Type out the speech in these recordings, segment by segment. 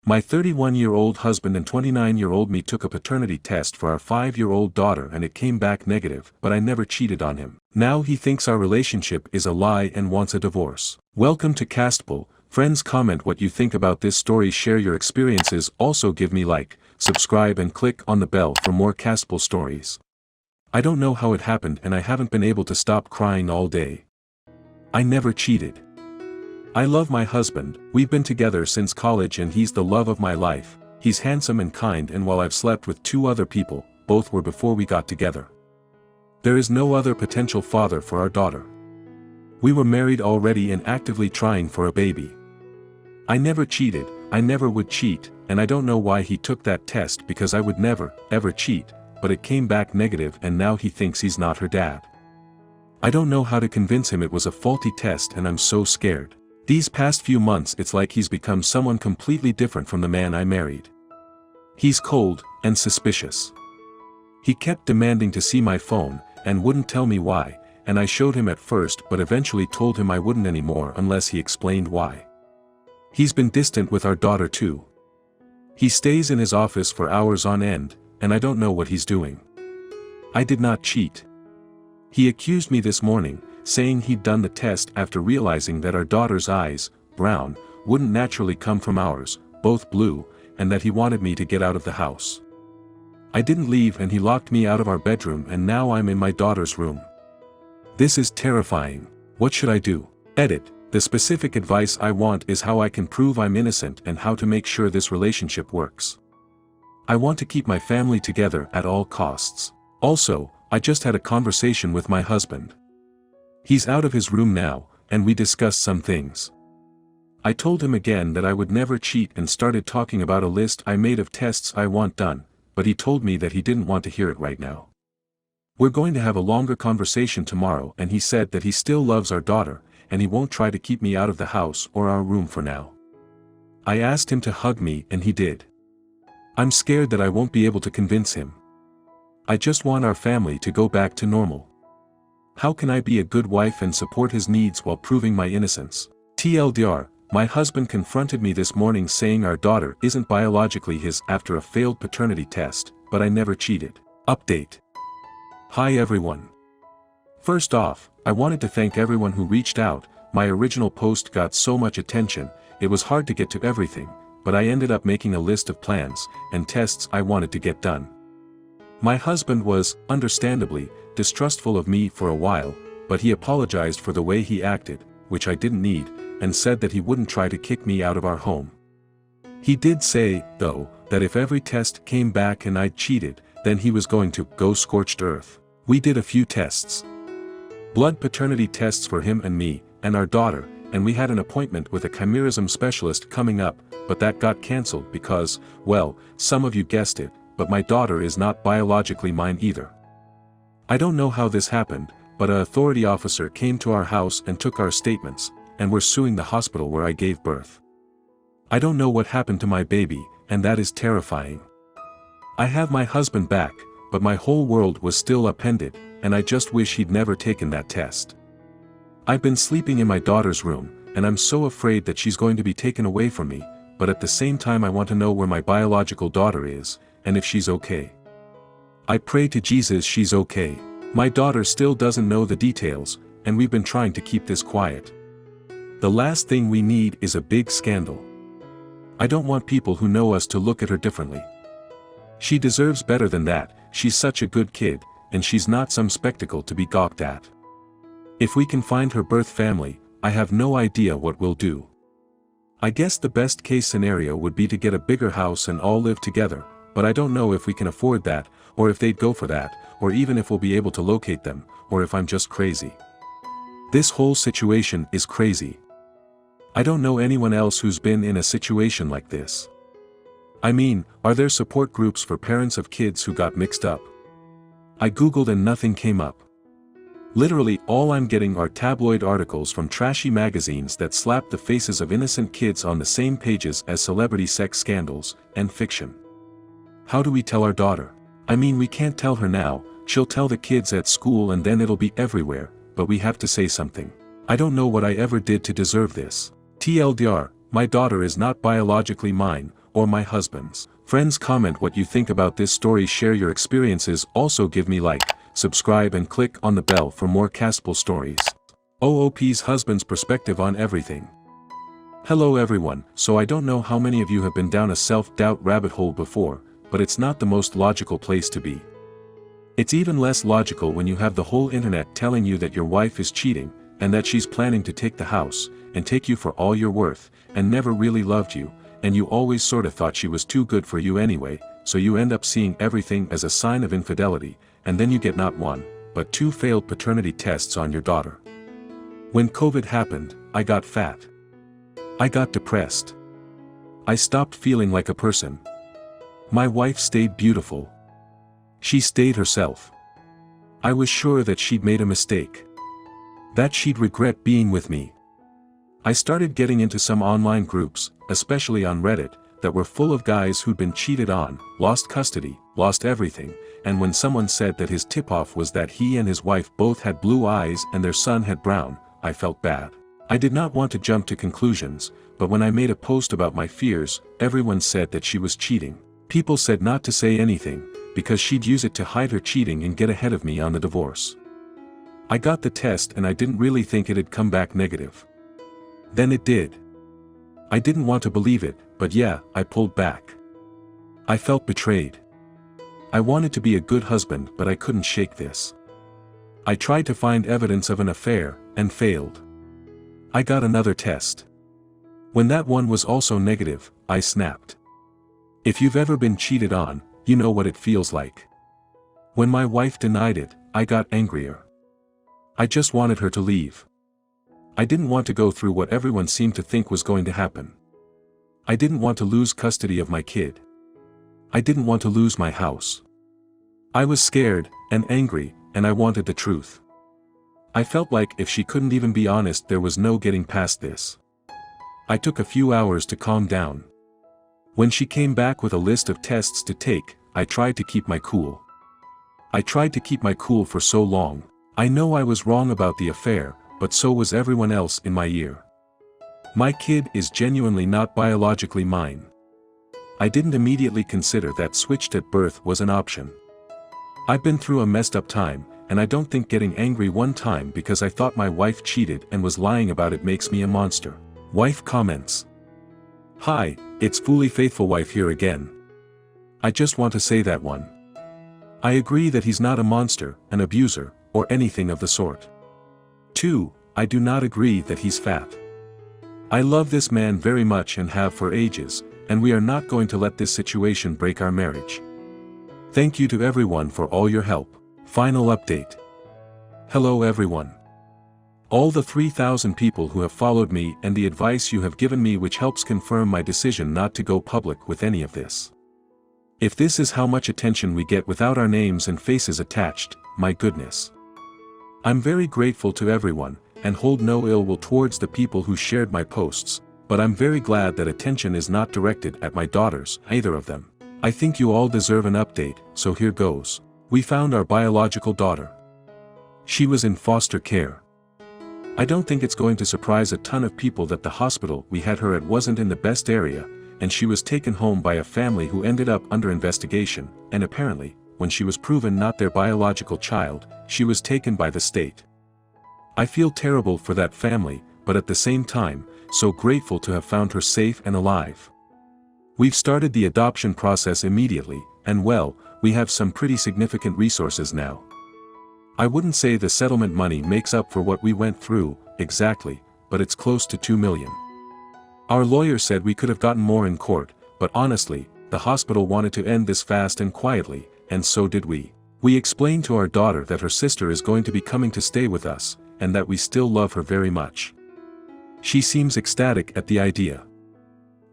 My 31-year-old husband and 29-year-old me took a paternity test for our 5-year-old daughter and it came back negative, but I never cheated on him. Now he thinks our relationship is a lie and wants a divorce. Welcome to Castable. Friends, comment what you think about this story, share your experiences, also give me like, subscribe and click on the bell for more Castable stories. I don't know how it happened and I haven't been able to stop crying all day. I never cheated. I love my husband, we've been together since college and he's the love of my life. He's handsome and kind, and while I've slept with 2 other people, both were before we got together. There is no other potential father for our daughter. We were married already and actively trying for a baby. I never cheated, I never would cheat, and I don't know why he took that test because I would never, ever cheat, but it came back negative and now he thinks he's not her dad. I don't know how to convince him it was a faulty test and I'm so scared. These past few months it's like he's become someone completely different from the man I married. He's cold and suspicious. He kept demanding to see my phone and wouldn't tell me why, and I showed him at first but eventually told him I wouldn't anymore unless he explained why. He's been distant with our daughter too. He stays in his office for hours on end, and I don't know what he's doing. I did not cheat. He accused me this morning, saying he'd done the test after realizing that our daughter's eyes, brown, wouldn't naturally come from ours, both blue, and that he wanted me to get out of the house. I didn't leave and he locked me out of our bedroom and now I'm in my daughter's room. This is terrifying. What should I do? Edit. The specific advice I want is how I can prove I'm innocent and how to make sure this relationship works. I want to keep my family together at all costs. Also, I just had a conversation with my husband. He's out of his room now, and we discussed some things. I told him again that I would never cheat and started talking about a list I made of tests I want done, but he told me that he didn't want to hear it right now. We're going to have a longer conversation tomorrow and he said that he still loves our daughter, and he won't try to keep me out of the house or our room for now. I asked him to hug me and he did. I'm scared that I won't be able to convince him. I just want our family to go back to normal. How can I be a good wife and support his needs while proving my innocence? TLDR, my husband confronted me this morning saying our daughter isn't biologically his after a failed paternity test, but I never cheated. Update. Hi everyone. First off, I wanted to thank everyone who reached out. My original post got so much attention, it was hard to get to everything, but I ended up making a list of plans and tests I wanted to get done. My husband was, understandably, distrustful of me for a while, but he apologized for the way he acted, which I didn't need, and said that he wouldn't try to kick me out of our home. He did say, though, that if every test came back and I'd cheated, then he was going to go scorched earth. We did a few tests. Blood paternity tests for him and me, and our daughter, and we had an appointment with a chimerism specialist coming up, but that got cancelled because, well, some of you guessed it, but my daughter is not biologically mine either. I don't know how this happened, but an authority officer came to our house and took our statements, and we're suing the hospital where I gave birth. I don't know what happened to my baby, and that is terrifying. I have my husband back, but my whole world was still upended, and I just wish he'd never taken that test. I've been sleeping in my daughter's room, and I'm so afraid that she's going to be taken away from me, but at the same time I want to know where my biological daughter is, and if she's okay. I pray to Jesus she's okay. My daughter still doesn't know the details, and we've been trying to keep this quiet. The last thing we need is a big scandal. I don't want people who know us to look at her differently. She deserves better than that. She's such a good kid, and she's not some spectacle to be gawked at. If we can find her birth family, I have no idea what we'll do. I guess the best case scenario would be to get a bigger house and all live together, but I don't know if we can afford that, or if they'd go for that, or even if we'll be able to locate them, or if I'm just crazy. This whole situation is crazy. I don't know anyone else who's been in a situation like this. I mean, are there support groups for parents of kids who got mixed up? I googled and nothing came up. Literally all I'm getting are tabloid articles from trashy magazines that slap the faces of innocent kids on the same pages as celebrity sex scandals, and fiction. How do we tell our daughter? I mean, we can't tell her now, she'll tell the kids at school and then it'll be everywhere, but we have to say something. I don't know what I ever did to deserve this. TLDR, my daughter is not biologically mine, or my husband's. Friends, comment what you think about this story, share your experiences, also give me like, subscribe and click on the bell for more castable stories. OOP's husband's perspective on everything. Hello everyone, so I don't know how many of you have been down a self-doubt rabbit hole before, but it's not the most logical place to be. It's even less logical when you have the whole internet telling you that your wife is cheating, and that she's planning to take the house, and take you for all you're worth, and never really loved you, and you always sorta thought she was too good for you anyway, so you end up seeing everything as a sign of infidelity, and then you get not one, but 2 failed paternity tests on your daughter. When COVID happened, I got fat. I got depressed. I stopped feeling like a person. My wife stayed beautiful. She stayed herself. I was sure that she'd made a mistake. That she'd regret being with me. I started getting into some online groups, especially on Reddit, that were full of guys who'd been cheated on, lost custody, lost everything, and when someone said that his tip-off was that he and his wife both had blue eyes and their son had brown, I felt bad. I did not want to jump to conclusions, but when I made a post about my fears, everyone said that she was cheating. People said not to say anything, because she'd use it to hide her cheating and get ahead of me on the divorce. I got the test and I didn't really think it'd come back negative. Then it did. I didn't want to believe it, but yeah, I pulled back. I felt betrayed. I wanted to be a good husband, but I couldn't shake this. I tried to find evidence of an affair, and failed. I got another test. When that one was also negative, I snapped. If you've ever been cheated on, you know what it feels like. When my wife denied it, I got angrier. I just wanted her to leave. I didn't want to go through what everyone seemed to think was going to happen. I didn't want to lose custody of my kid. I didn't want to lose my house. I was scared, and angry, and I wanted the truth. I felt like if she couldn't even be honest, there was no getting past this. I took a few hours to calm down. When she came back with a list of tests to take, I tried to keep my cool. I tried to keep my cool for so long. I know I was wrong about the affair, but so was everyone else in my ear. My kid is genuinely not biologically mine. I didn't immediately consider that switched at birth was an option. I've been through a messed up time, and I don't think getting angry one time because I thought my wife cheated and was lying about it makes me a monster. Wife comments. Hi, it's fully faithful wife here again. I just want to say that one. I agree that he's not a monster, an abuser, or anything of the sort. 2. I do not agree that he's fat. I love this man very much and have for ages, and we are not going to let this situation break our marriage. Thank you to everyone for all your help. Final update. Hello everyone. All the 3,000 people who have followed me and the advice you have given me, which helps confirm my decision not to go public with any of this. If this is how much attention we get without our names and faces attached, my goodness. I'm very grateful to everyone, and hold no ill will towards the people who shared my posts, but I'm very glad that attention is not directed at my daughters, either of them. I think you all deserve an update, so here goes. We found our biological daughter. She was in foster care. I don't think it's going to surprise a ton of people that the hospital we had her at wasn't in the best area, and she was taken home by a family who ended up under investigation, and apparently, when she was proven not their biological child, she was taken by the state. I feel terrible for that family, but at the same time, so grateful to have found her safe and alive. We've started the adoption process immediately, and well, we have some pretty significant resources now. I wouldn't say the settlement money makes up for what we went through, exactly, but it's close to $2 million. Our lawyer said we could have gotten more in court, but honestly, the hospital wanted to end this fast and quietly, and so did we. We explained to our daughter that her sister is going to be coming to stay with us, and that we still love her very much. She seems ecstatic at the idea.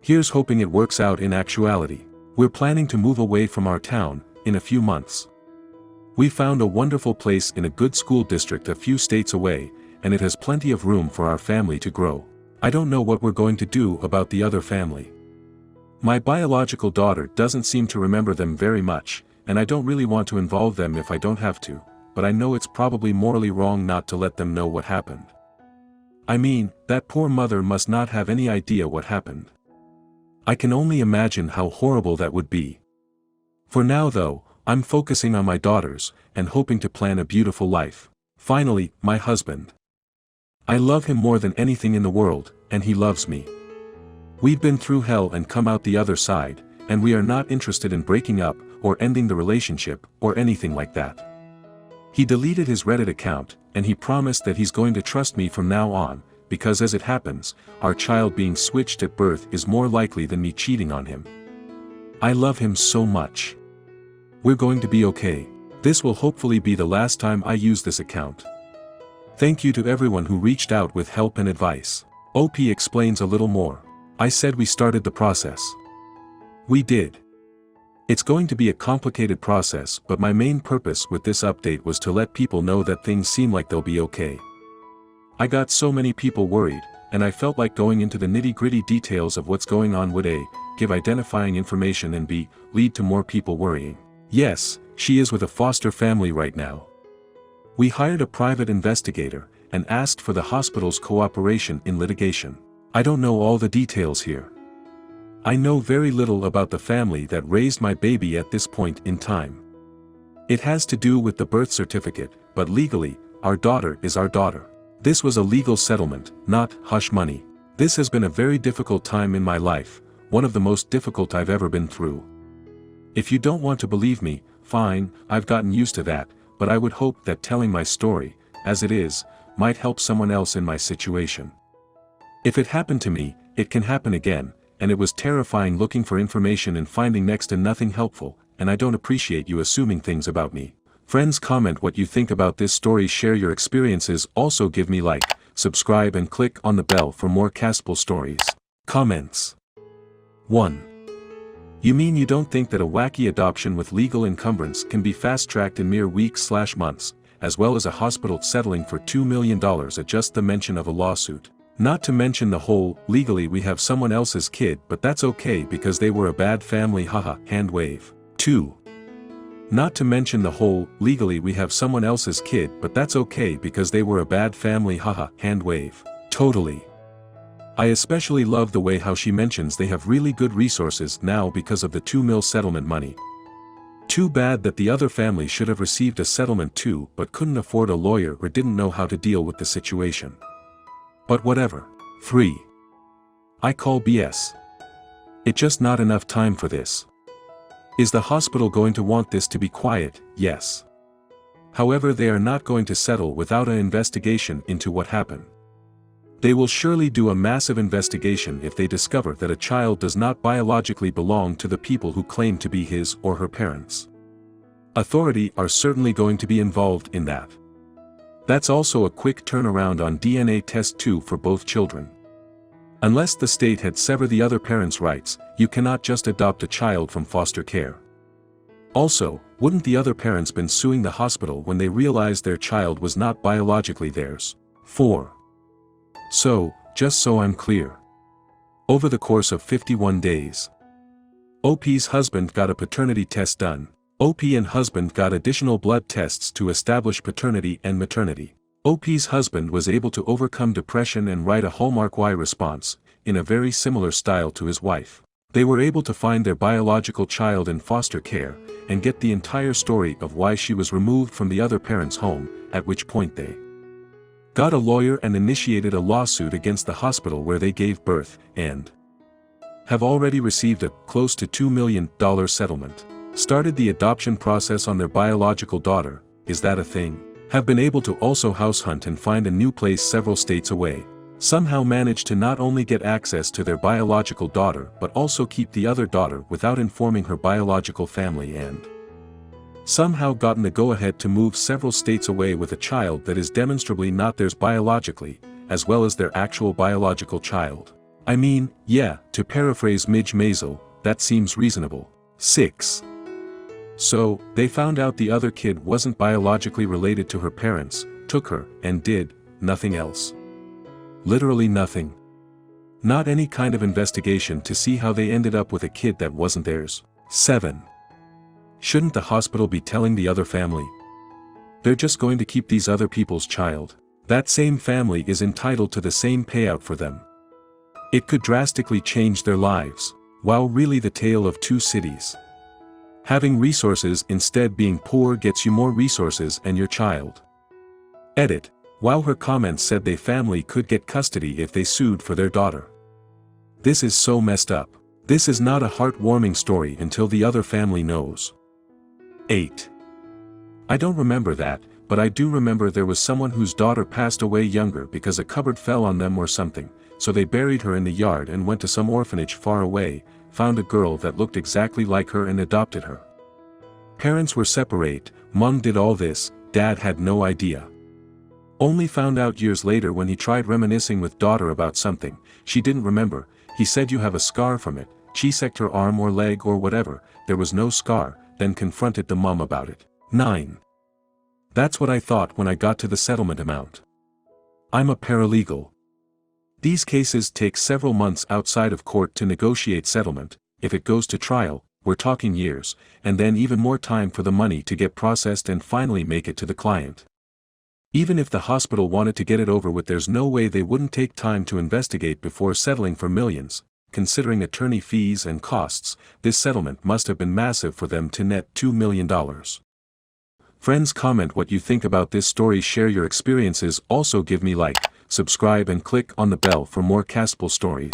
Here's hoping it works out in actuality. We're planning to move away from our town, in a few months. We found a wonderful place in a good school district a few states away, and it has plenty of room for our family to grow. I don't know what we're going to do about the other family. My biological daughter doesn't seem to remember them very much, and I don't really want to involve them if I don't have to, but I know it's probably morally wrong not to let them know what happened. I mean, that poor mother must not have any idea what happened. I can only imagine how horrible that would be. For now though, I'm focusing on my daughters, and hoping to plan a beautiful life. Finally, my husband. I love him more than anything in the world, and he loves me. We've been through hell and come out the other side, and we are not interested in breaking up, or ending the relationship, or anything like that. He deleted his Reddit account, and he promised that he's going to trust me from now on, because as it happens, our child being switched at birth is more likely than me cheating on him. I love him so much. We're going to be okay. This will hopefully be the last time I use this account. Thank you to everyone who reached out with help and advice. OP explains a little more. I said we started the process. We did. It's going to be a complicated process, but my main purpose with this update was to let people know that things seem like they'll be okay. I got so many people worried, and I felt like going into the nitty-gritty details of what's going on would A, give identifying information, and B, lead to more people worrying. Yes, she is with a foster family right now. We hired a private investigator, and asked for the hospital's cooperation in litigation. I don't know all the details here. I know very little about the family that raised my baby at this point in time. It has to do with the birth certificate, but legally, our daughter is our daughter. This was a legal settlement, not hush money. This has been a very difficult time in my life, one of the most difficult I've ever been through. If you don't want to believe me, fine, I've gotten used to that, but I would hope that telling my story, as it is, might help someone else in my situation. If it happened to me, it can happen again, and it was terrifying looking for information and finding next to nothing helpful, and I don't appreciate you assuming things about me. Friends, comment what you think about this story, share your experiences, also give me like, subscribe and click on the bell for more castable stories. Comments. 1. You mean you don't think that a wacky adoption with legal encumbrance can be fast-tracked in mere weeks/months, as well as a hospital settling for $2 million at just the mention of a lawsuit? Not to mention the whole, legally we have someone else's kid but that's okay because they were a bad family, haha, hand wave. 2. Not to mention the whole, legally we have someone else's kid but that's okay because they were a bad family, haha, hand wave. Totally. I especially love the way how she mentions they have really good resources now because of the $2 million settlement money. Too bad that the other family should have received a settlement too but couldn't afford a lawyer or didn't know how to deal with the situation. But whatever. 3. I call BS. It's just not enough time for this. Is the hospital going to want this to be quiet? Yes. However, they are not going to settle without an investigation into what happened. They will surely do a massive investigation if they discover that a child does not biologically belong to the people who claim to be his or her parents. Authorities are certainly going to be involved in that. That's also a quick turnaround on DNA test too for both children. Unless the state had severed the other parent's rights, you cannot just adopt a child from foster care. Also, wouldn't the other parents been suing the hospital when they realized their child was not biologically theirs? 4. So, just so I'm clear. Over the course of 51 days, OP's husband got a paternity test done. OP and husband got additional blood tests to establish paternity and maternity. OP's husband was able to overcome depression and write a Hallmark Y response, in a very similar style to his wife. They were able to find their biological child in foster care, and get the entire story of why she was removed from the other parent's home, at which point they got a lawyer and initiated a lawsuit against the hospital where they gave birth, and have already received a close to $2 million settlement. Started the adoption process on their biological daughter, is that a thing? Have been able to also house hunt and find a new place several states away. Somehow managed to not only get access to their biological daughter but also keep the other daughter without informing her biological family, and somehow gotten the go-ahead to move several states away with a child that is demonstrably not theirs biologically, as well as their actual biological child. I mean, yeah, to paraphrase Midge Maisel, that seems reasonable. 6. So, they found out the other kid wasn't biologically related to her parents, took her, and did nothing else. Literally nothing. Not any kind of investigation to see how they ended up with a kid that wasn't theirs. 7. Shouldn't the hospital be telling the other family? They're just going to keep these other people's child. That same family is entitled to the same payout for them. It could drastically change their lives. Wow, really the tale of two cities. Having resources instead being poor gets you more resources and your child. Edit. Wow, her comments said they family could get custody if they sued for their daughter. This is so messed up. This is not a heartwarming story until the other family knows. 8. I don't remember that, but I do remember there was someone whose daughter passed away younger because a cupboard fell on them or something, so they buried her in the yard and went to some orphanage far away, found a girl that looked exactly like her and adopted her. Parents were separate, mom did all this, dad had no idea. Only found out years later when he tried reminiscing with daughter about something, she didn't remember, he said you have a scar from it, cheesected her arm or leg or whatever, there was no scar, then confronted the mom about it. 9. That's what I thought when I got to the settlement amount. I'm a paralegal. These cases take several months outside of court to negotiate settlement. If it goes to trial, we're talking years, and then even more time for the money to get processed and finally make it to the client. Even if the hospital wanted to get it over with, there's no way they wouldn't take time to investigate before settling for millions. Considering attorney fees and costs, this settlement must have been massive for them to net $2 million. Friends, comment what you think about this story, share your experiences, also give me like, subscribe and click on the bell for more castable stories.